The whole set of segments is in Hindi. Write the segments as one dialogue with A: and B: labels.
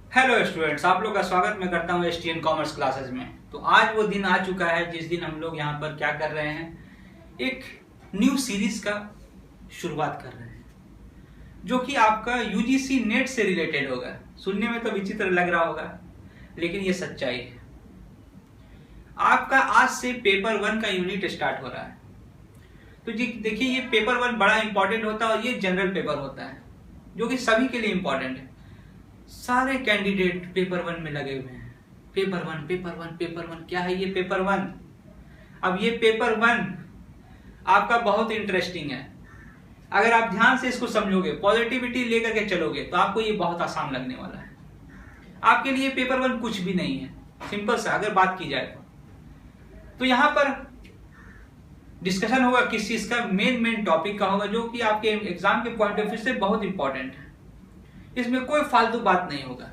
A: हेलो स्टूडेंट्स, आप लोग का स्वागत मैं करता हूँ एसटीएन कॉमर्स क्लासेस में। तो आज वो दिन आ चुका है जिस दिन हम लोग यहाँ पर क्या कर रहे हैं, एक न्यू सीरीज का शुरुआत कर रहे हैं जो कि आपका यूजीसी नेट से रिलेटेड होगा। सुनने में तो विचित्र लग रहा होगा, लेकिन ये सच्चाई है। आपका आज से पेपर 1 का यूनिट स्टार्ट हो रहा है। तो जी देखिए, ये पेपर 1 बड़ा इंपॉर्टेंट होता है और ये जनरल पेपर होता है जो कि सभी के लिए इंपॉर्टेंट है। सारे कैंडिडेट पेपर 1 में लगे हुए हैं। पेपर 1 पेपर 1 पेपर 1, क्या है ये पेपर 1? अब ये पेपर 1 आपका बहुत इंटरेस्टिंग है। अगर आप ध्यान से इसको समझोगे, पॉजिटिविटी लेकर के चलोगे, तो आपको ये बहुत आसान लगने वाला है। आपके लिए पेपर 1 कुछ भी नहीं है, सिंपल सा अगर बात की जाए तो यहाँ पर डिस्कशन होगा किस चीज का, मेन टॉपिक का होगा जो कि आपके एग्जाम के पॉइंट ऑफ व्यू से बहुत इंपॉर्टेंट है। इसमें कोई फालतू बात नहीं होगा।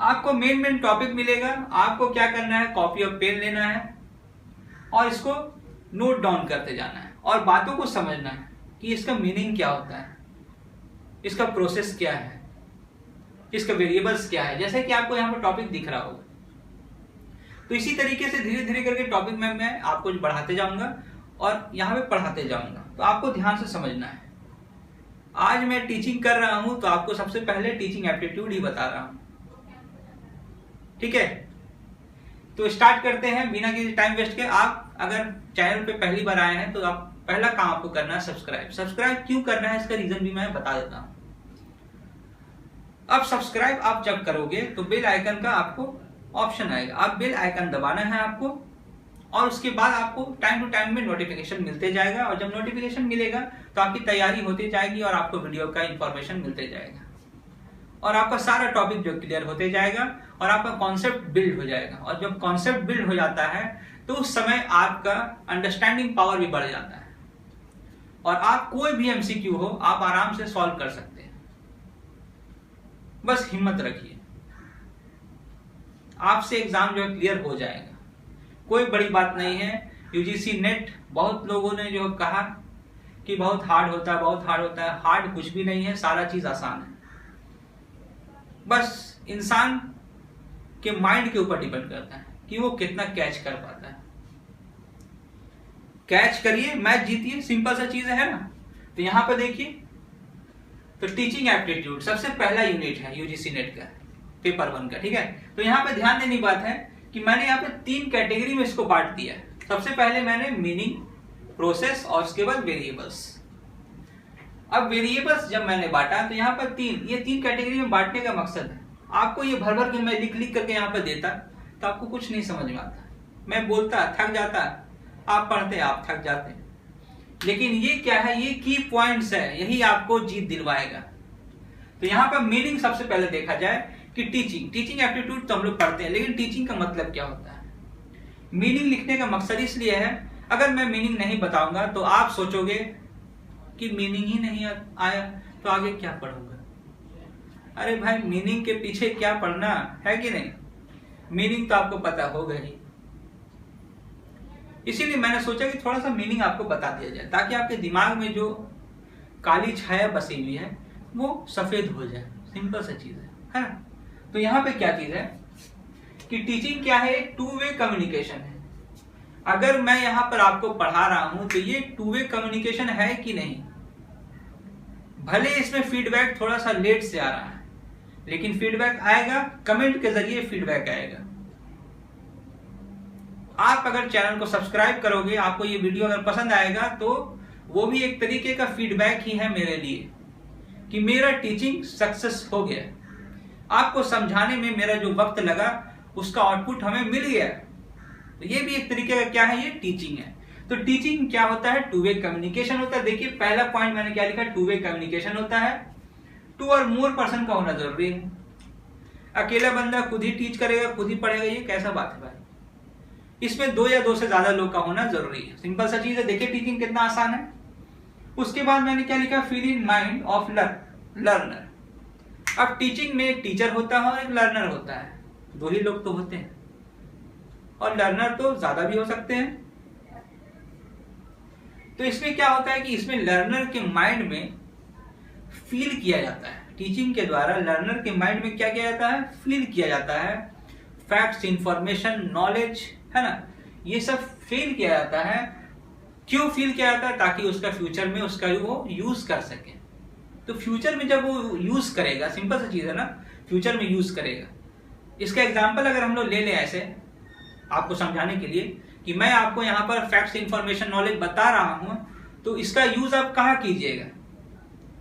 A: आपको मेन टॉपिक मिलेगा। आपको क्या करना है, कॉपी और पेन लेना है और इसको नोट डाउन करते जाना है और बातों को समझना है कि इसका मीनिंग क्या होता है, इसका प्रोसेस क्या है, इसका वेरिएबल्स क्या है। जैसे कि आपको यहाँ पर टॉपिक दिख रहा होगा, तो इसी तरीके से धीरे धीरे करके टॉपिक में मैं आपको बढ़ाते जाऊंगा और यहाँ पे पढ़ाते जाऊंगा। तो आपको ध्यान से समझना है। आज मैं टीचिंग कर रहा हूं तो आपको सबसे पहले टीचिंग एप्टीट्यूड ही बता रहा हूं, ठीक है? तो स्टार्ट करते हैं बिना किसी टाइम वेस्ट के। आप अगर चैनल पे पहली बार आए हैं तो आप पहला काम आपको करना है सब्सक्राइब। सब्सक्राइब क्यों करना है इसका रीजन भी मैं बता देता हूं। अब सब्सक्राइब आप जब करोगे तो बेल आइकन का आपको ऑप्शन आएगा, आप बेल आइकन दबाना है आपको और उसके बाद आपको टाइम टू टाइम में नोटिफिकेशन मिलते जाएगा और जब नोटिफिकेशन मिलेगा तो आपकी तैयारी होती जाएगी और आपको वीडियो का इंफॉर्मेशन मिलते जाएगा और आपका सारा टॉपिक जो क्लियर होते जाएगा और आपका कॉन्सेप्ट बिल्ड हो जाएगा। और जब कॉन्सेप्ट बिल्ड हो जाता है तो उस समय आपका अंडरस्टैंडिंग पावर भी बढ़ जाता है और आप कोई भी एमसीक्यू हो आप आराम से सॉल्व कर सकते हैं। बस हिम्मत रखिए, आपसे एग्जाम जो है क्लियर हो जाएगा। कोई बड़ी बात नहीं है। यूजीसी नेट बहुत लोगों ने जो कहा कि बहुत हार्ड होता है, बहुत हार्ड होता है, हार्ड कुछ भी नहीं है, सारा चीज आसान है। बस इंसान के माइंड के ऊपर डिपेंड करता है कि वो कितना कैच कर पाता है। कैच करिए, मैच जीतिए, सिंपल सा चीज है ना। तो यहां पर देखिए, तो टीचिंग एप्टीट्यूड सबसे पहला यूनिट है यूजीसी नेट का, पेपर 1 का, ठीक है? तो यहाँ पे ध्यान देने की बात है कि मैंने यहाँ पे 3 कैटेगरी में इसको बांट दिया है। सबसे पहले मैंने मीनिंग, प्रोसेस और उसके बाद वेरिएबल्स। अब वेरिएबल्स जब मैंने बांटा तो यहाँ पर ये तीन कैटेगरी में बांटने का मकसद है, आपको ये भर भर के मैं लिख करके यहाँ पर देता तो आपको कुछ नहीं समझ में आता। मैं बोलता थक जाता, आप पढ़ते आप थक जाते। लेकिन ये क्या है, ये की पॉइंट्स है, यही आपको जीत दिलवाएगा। तो यहाँ पर मीनिंग सबसे पहले देखा जाए कि टीचिंग एप्टीट्यूड तो हम लोग पढ़ते हैं, लेकिन टीचिंग का मतलब क्या होता है। मीनिंग लिखने का मकसद इसलिए है, अगर मैं मीनिंग नहीं बताऊंगा तो आप सोचोगे कि मीनिंग ही नहीं आया तो आगे क्या पढ़ूंगा। अरे भाई, मीनिंग के पीछे क्या पढ़ना है कि नहीं, मीनिंग तो आपको पता होगा ही। इसीलिए मैंने सोचा कि थोड़ा सा मीनिंग आपको बता दिया जाए ताकि आपके दिमाग में जो काली छाया बसी हुई है वो सफेद हो जाए। सिंपल सा चीज है ना। तो यहाँ पे क्या चीज है कि टीचिंग क्या है, एक 2 वे कम्युनिकेशन है। अगर मैं यहाँ पर आपको पढ़ा रहा हूं तो ये 2 वे कम्युनिकेशन है कि नहीं। भले इसमें फीडबैक थोड़ा सा लेट से आ रहा है, लेकिन फीडबैक आएगा, कमेंट के जरिए फीडबैक आएगा। आप अगर चैनल को सब्सक्राइब करोगे, आपको ये वीडियो अगर पसंद आएगा तो वो भी एक तरीके का फीडबैक ही है मेरे लिए कि मेरा टीचिंग सक्सेस हो गया। आपको समझाने में मेरा जो वक्त लगा उसका आउटपुट हमें मिल गया। तो ये भी एक तरीके का क्या है, ये टीचिंग है। तो टीचिंग क्या होता है, 2 वे कम्युनिकेशन होता है। देखिए पहला पॉइंट मैंने क्या लिखा, 2 वे कम्युनिकेशन होता है। 2 और मोर पर्सन का होना जरूरी है। अकेला बंदा खुद ही टीच करेगा, खुद ही पढ़ेगा, ये कैसा बात है भाई। इसमें 2 या 2 से ज्यादा लोग का होना जरूरी है। सिंपल सा चीज है। देखिए टीचिंग कितना आसान है। उसके बाद मैंने क्या लिखा, feel in mind of learner. अब टीचिंग में एक टीचर होता है और एक लर्नर होता है, 2 ही लोग तो होते हैं और लर्नर तो ज्यादा भी हो सकते हैं। तो इसमें क्या होता है कि इसमें लर्नर के माइंड में फील किया जाता है, टीचिंग के द्वारा लर्नर के माइंड में क्या किया जाता है, फील किया जाता है, फैक्ट्स, इंफॉर्मेशन, नॉलेज, है ना, ये सब फील किया जाता है। क्यों फील किया जाता है? ताकि उसका फ्यूचर में उसका वो यूज कर सके। तो फ्यूचर में जब वो यूज करेगा, सिंपल सी चीज है ना, फ्यूचर में यूज करेगा। इसका एग्जाम्पल अगर हम लोग ले लें ऐसे आपको समझाने के लिए कि मैं आपको यहाँ पर फैक्ट्स, इंफॉर्मेशन, नॉलेज बता रहा हूं, तो इसका यूज आप कहाँ कीजिएगा?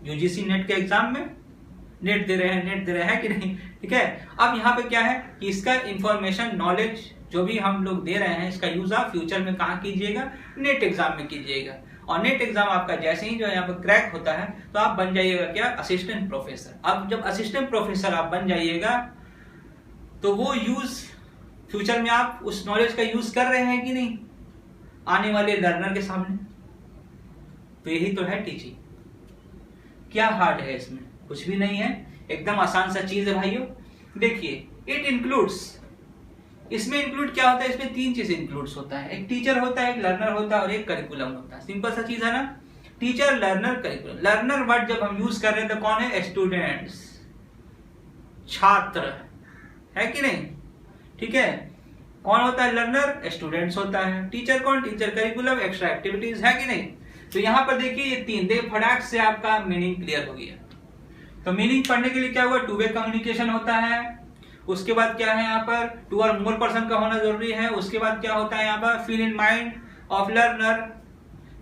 A: यूजीसी नेट के एग्जाम में नेट दे रहे हैं कि नहीं, ठीक है। अब यहाँ पे क्या है कि इसका इंफॉर्मेशन, नॉलेज जो भी हम लोग दे रहे हैं, इसका यूज आप फ्यूचर में कहाँ कीजिएगा? नेट एग्जाम में कीजिएगा। और नेट एग्जाम आपका जैसे ही जो यहाँ पर क्रैक होता है तो आप बन जाइएगा क्या? Assistant professor. अब जब असिस्टेंट प्रोफेसर आप बन जाइएगा तो वो यूज फ्यूचर में आप उस नॉलेज का यूज कर रहे हैं कि नहीं आने वाले लर्नर के सामने? तो यही तो है टीचिंग। क्या हार्ड है इसमें? कुछ भी नहीं है, एकदम आसान सा चीज है भाइयों। देखिए, इट इंक्लूड्स, इसमें इंक्लूड क्या होता है? इसमें तीन चीज इंक्लूड्स होता है। एक टीचर होता है, एक लर्नर होता है और एक करिकुलम होता है। सिंपल सा चीज है ना, teacher, learner, curriculum. Learner word जब हम यूज कर रहे हैं तो कौन है? स्टूडेंट्स, छात्र, है कि नहीं, ठीक है। कौन होता है? लर्नर, स्टूडेंट्स होता है। टीचर कौन? टीचर, करिकुलम, एक्स्ट्रा एक्टिविटीज, है कि नहीं। तो यहाँ पर देखिए ये तीन दे फटाक से आपका मीनिंग क्लियर हो गया। तो मीनिंग पढ़ने के लिए क्या हुआ? टू वे कम्युनिकेशन होता है। उसके बाद क्या है यहाँ पर? टू और मोर पर्सन का होना जरूरी है। उसके बाद क्या होता है यहाँ पर? Feel in mind of learner,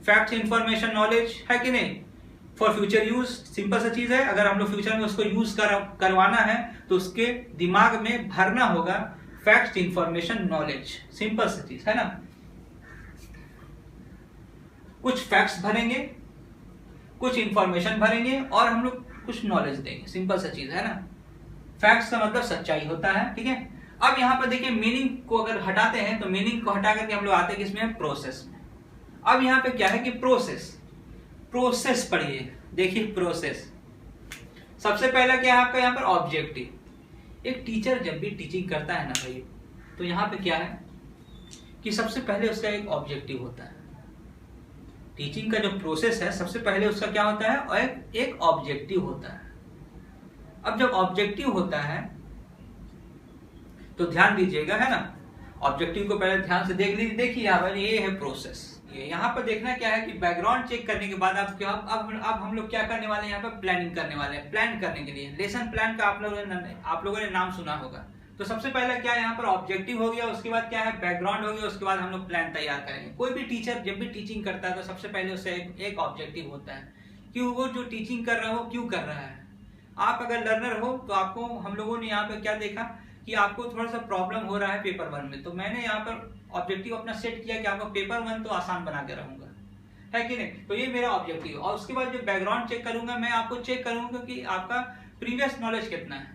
A: facts, information, knowledge, है कि नहीं, फॉर फ्यूचर यूज। सिंपल सा चीज है, अगर हम लोग फ्यूचर में उसको यूज करवाना है तो उसके दिमाग में भरना होगा फैक्ट्स, इंफॉर्मेशन, नॉलेज। सिंपल सा चीज है ना, कुछ फैक्ट्स भरेंगे, कुछ इंफॉर्मेशन भरेंगे और हम लोग कुछ नॉलेज देंगे। सिंपल सा चीज है ना। फैक्ट्स का मतलब सच्चाई होता है, ठीक है। अब यहाँ पर देखिए मीनिंग को अगर हटाते हैं तो मीनिंग को हटा करके हम लोग आते हैं किसमें? प्रोसेस में। अब यहाँ पे क्या है कि प्रोसेस पढ़िए। देखिए प्रोसेस, सबसे पहला क्या है आपका यहाँ पर? ऑब्जेक्टिव। एक टीचर जब भी टीचिंग करता है ना भाई, तो यहाँ पे क्या है कि सबसे पहले उसका एक ऑब्जेक्टिव होता है। टीचिंग का जो प्रोसेस है सबसे पहले उसका क्या होता है? और एक ऑब्जेक्टिव होता है। अब जब ऑब्जेक्टिव होता है तो ध्यान दीजिएगा, है ना, ऑब्जेक्टिव को पहले ध्यान से देख लीजिए। देखिए यहाँ पर ये है प्रोसेस। ये यहाँ पर देखना क्या है कि बैकग्राउंड चेक करने के बाद आप क्या अब हम लोग क्या करने वाले हैं? यहाँ पर प्लानिंग करने वाले हैं। प्लान करने के लिए लेसन प्लान का आप लोगों ने नाम सुना होगा। तो सबसे पहला क्या है यहाँ पर? ऑब्जेक्टिव हो गया। उसके बाद क्या है? बैकग्राउंड हो गया। उसके बाद हम लोग प्लान तैयार करेंगे। कोई भी टीचर जब भी टीचिंग करता है तो सबसे पहले उससे एक ऑब्जेक्टिव होता है कि वो जो टीचिंग कर रहा है वो क्यों कर रहा है। आप अगर लर्नर हो तो आपको हम लोगों ने यहाँ पे क्या देखा कि आपको थोड़ा सा प्रॉब्लम हो रहा है पेपर 1 में, तो मैंने यहाँ पर ऑब्जेक्टिव अपना सेट किया कि आपको पेपर 1 तो आसान बना के रहूंगा, है कि नहीं। तो ये मेरा ऑब्जेक्टिव। और उसके बाद जो बैकग्राउंड चेक करूंगा, मैं आपको चेक करूंगा कि आपका प्रीवियस नॉलेज कितना है,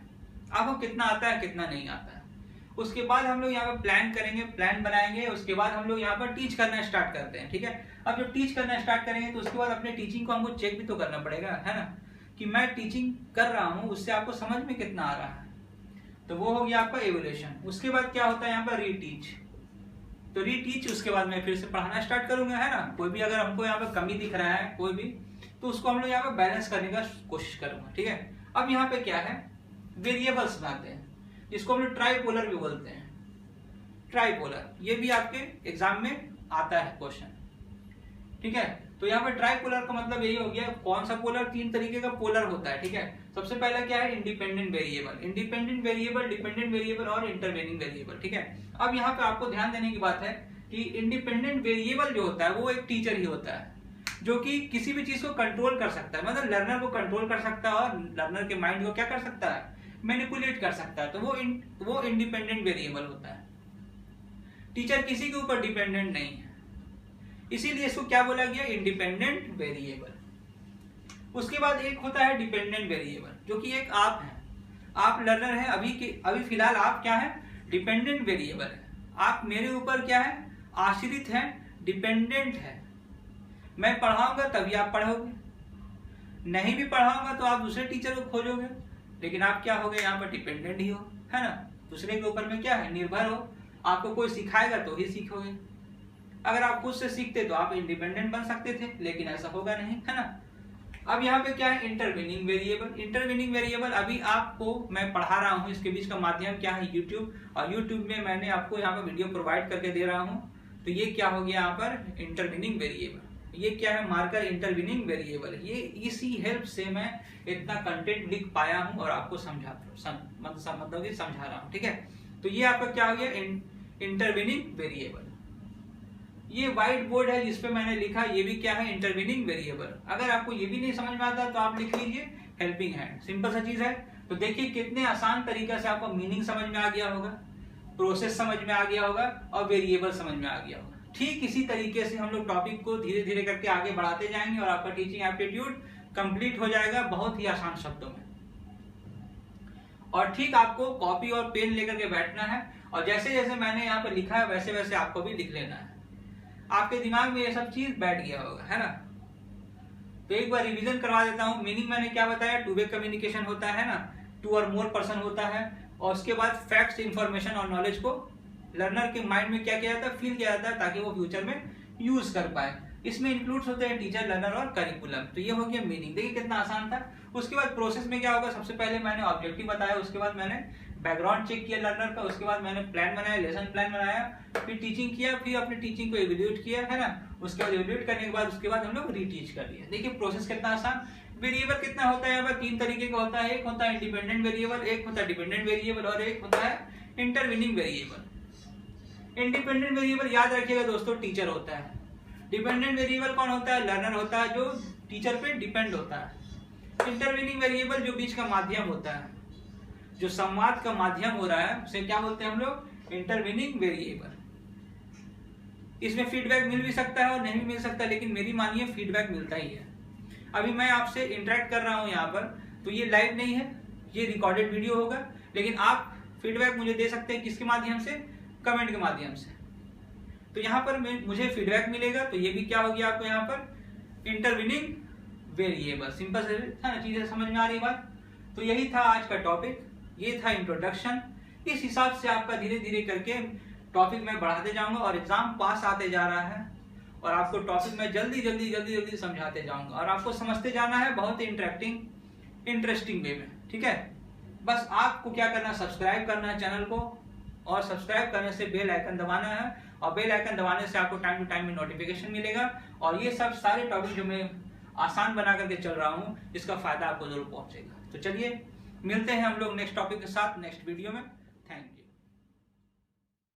A: आपको कितना आता है, कितना नहीं आता है। उसके बाद हम लोग यहाँ पर प्लान करेंगे, प्लान बनाएंगे। उसके बाद हम लोग यहाँ पर टीच करना स्टार्ट करते हैं, ठीक है। अब जब टीच करना स्टार्ट करेंगे तो उसके बाद अपने टीचिंग को हमको चेक भी तो करना पड़ेगा, है ना, कि मैं टीचिंग कर रहा हूँ उससे आपको समझ में कितना आ रहा है। तो वो हो गया आपका एवोल्यूशन। उसके बाद क्या होता है यहाँ पर? रीटीच। तो रीटीच, उसके बाद मैं फिर से पढ़ाना स्टार्ट करूंगा, है ना। कोई भी अगर हमको यहाँ पर कमी दिख रहा है कोई भी, तो उसको हम लोग यहाँ पर बैलेंस करने का कोशिश करूंगा, ठीक है। अब यहाँ पे क्या है? वेरिएबल्स बनाते हैं, जिसको हम लोग ट्राइपोलर भी बोलते हैं। ट्राइपोलर, ये भी आपके एग्जाम में आता है क्वेश्चन, ठीक है। तो यहाँ पे ट्राइपोलर का मतलब यही हो गया। कौन सा पोलर? 3 तरीके का पोलर होता है, ठीक है। सबसे पहला क्या है? इंडिपेंडेंट वेरिएबल, डिपेंडेंट वेरिएबल और इंटरवेनिंग वेरिएबल, ठीक है। अब यहाँ पे आपको ध्यान देने की बात है कि इंडिपेंडेंट वेरिएबल जो होता है वो एक टीचर ही होता है, जो कि किसी भी चीज को कंट्रोल कर सकता है, मतलब लर्नर को कंट्रोल कर सकता है और लर्नर के माइंड को क्या कर सकता है? मैनिपुलेट कर सकता है। तो वो इंडिपेंडेंट वेरिएबल होता है। टीचर किसी के ऊपर डिपेंडेंट नहीं है, इसीलिए इसको क्या बोला गया? Independent variable. उसके बाद एक होता है डिपेंडेंट वेरिएबल, जो कि एक आप है, आप लर्नर है, अभी फिलहाल आप क्या है? डिपेंडेंट वेरिएबल है। आप मेरे ऊपर क्या है? आश्रित है, डिपेंडेंट है। मैं पढ़ाऊंगा तभी आप पढ़ोगे, नहीं भी पढ़ाऊंगा तो आप दूसरे टीचर को खोजोगे, लेकिन आप क्या हो गए? यहाँ पर डिपेंडेंट ही हो, है ना। दूसरे के ऊपर में क्या है? निर्भर हो। आपको कोई सिखाएगा तो ही सीखोगे। अगर आप खुद से सीखते तो आप इंडिपेंडेंट बन सकते थे, लेकिन ऐसा होगा नहीं, है ना। अब यहाँ पे क्या है, इंटरवीनिंग वेरिएबल। इंटरवीनिंग वेरिएबल अभी आपको मैं पढ़ा रहा हूँ, इसके बीच का माध्यम क्या है, यूट्यूब, और यूट्यूब में मैंने आपको यहाँ पर वीडियो प्रोवाइड करके दे रहा हूँ। तो ये क्या हो गया यहाँ पर, इंटरवीनिंग वेरिएबल। ये क्या है, मार्कर इंटरवीनिंग वेरिएबल। ये इसी हेल्प से मैं इतना कंटेंट लिख पाया हूँ और आपको मतलब कि समझा रहा हूँ, ठीक है। तो ये आपका क्या हो गया, इंटरवीनिंग वेरिएबल। ये व्हाइट बोर्ड है जिसपे मैंने लिखा, ये भी क्या है, इंटरवीनिंग वेरिएबल। अगर आपको ये भी नहीं समझ में आता तो आप लिख लीजिए हेल्पिंग हैंड, सिंपल सा चीज है। तो देखिए कितने आसान तरीके से आपको मीनिंग समझ में आ गया होगा, प्रोसेस समझ में आ गया होगा और वेरिएबल समझ में आ गया होगा। ठीक इसी तरीके से हम लोग टॉपिक को धीरे धीरे करके आगे बढ़ाते जाएंगे और आपका टीचिंग एप्टीट्यूड कंप्लीट हो जाएगा बहुत ही आसान शब्दों में। और ठीक आपको कॉपी और पेन लेकर के बैठना है और जैसे जैसे मैंने यहाँ पे लिखा है वैसे वैसे आपको भी लिख लेना है। आपके दिमाग में ये सब चीज बैठ गया होगा, है ना। तो एक बार रिवीजन करवा देता हूँ। मीनिंग मैंने क्या बताया, टू वे कम्युनिकेशन होता है ना, टू और मोर पर्सन होता है। और उसके बाद फैक्ट्स, इंफॉर्मेशन और नॉलेज को लर्नर के माइंड में क्या किया जाता है, फील किया जाता है ताकि वो फ्यूचर में यूज कर पाए। इसमें इंक्लूड्स होते हैं टीचर, लर्नर और करिकुलम। तो ये हो गया मीनिंग। देखिए कितना आसान था। उसके बाद प्रोसेस में क्या होगा, सबसे पहले मैंने ऑब्जेक्टिव बताया, उसके बाद मैंने बैकग्राउंड चेक किया लर्नर का, उसके बाद मैंने प्लान बनाया, लेसन प्लान बनाया, फिर टीचिंग किया, फिर अपने टीचिंग को एवेल्यूएट किया, है ना। उसके बाद एवेल्यूएट करने के बाद उसके बाद हम लोग रीटीच कर लिया। देखिए प्रोसेस कितना आसान। वेरिएबल कितना होता है, यहाँ पर 3 तरीके का होता है। एक होता है इंडिपेंडेंट वेरिएबल, एक होता है डिपेंडेंट वेरिएबल और एक होता है इंटरवीनिंग वेरिएबल। इंडिपेंडेंट वेरिएबल याद रखिएगा दोस्तों, टीचर होता है। डिपेंडेंट वेरिएबल कौन होता है, लर्नर होता है जो टीचर पे डिपेंड होता है। इंटरवीनिंग वेरिएबल जो बीच का माध्यम होता है, जो संवाद का माध्यम हो रहा है, उसे क्या बोलते हैं हम लोग, इंटरवीनिंग वेरिएबल। इसमें फीडबैक मिल भी सकता है और नहीं भी मिल सकता, लेकिन मेरी मानिए फीडबैक मिलता ही है। अभी मैं आपसे इंटरेक्ट कर रहा हूं यहाँ पर, तो ये लाइव नहीं है, ये रिकॉर्डेड वीडियो होगा, लेकिन आप फीडबैक मुझे दे सकते हैं किसके माध्यम से, कमेंट के माध्यम से। तो यहाँ पर मुझे फीडबैक मिलेगा, तो ये भी क्या हो गया आपको यहाँ पर, इंटरवीनिंग वेरिएबल। सिंपल से था ना, चीजें समझ में आ रही बात। तो यही था आज का टॉपिक, ये था इंट्रोडक्शन। इस हिसाब से आपका धीरे धीरे करके टॉपिक मैं बढ़ाते जाऊंगा और एग्जाम पास आते जा रहा है और आपको टॉपिक मैं जल्दी जल्दी जल्दी जल्दी समझाते जाऊंगा और आपको समझते जाना है बहुत ही इंटरेस्टिंग वे में, ठीक है। बस आपको क्या करना है, सब्सक्राइब करना है चैनल को और सब्सक्राइब करने से बेल आइकन दबाना है और बेल आइकन दबाने से आपको टाइम टू टाइम में नोटिफिकेशन मिलेगा और ये सब सारे टॉपिक जो मैं आसान बना करके चल रहा हूँ, इसका फायदा आपको जरूर पहुंचेगा। तो चलिए मिलते हैं हम लोग नेक्स्ट टॉपिक के साथ नेक्स्ट वीडियो में।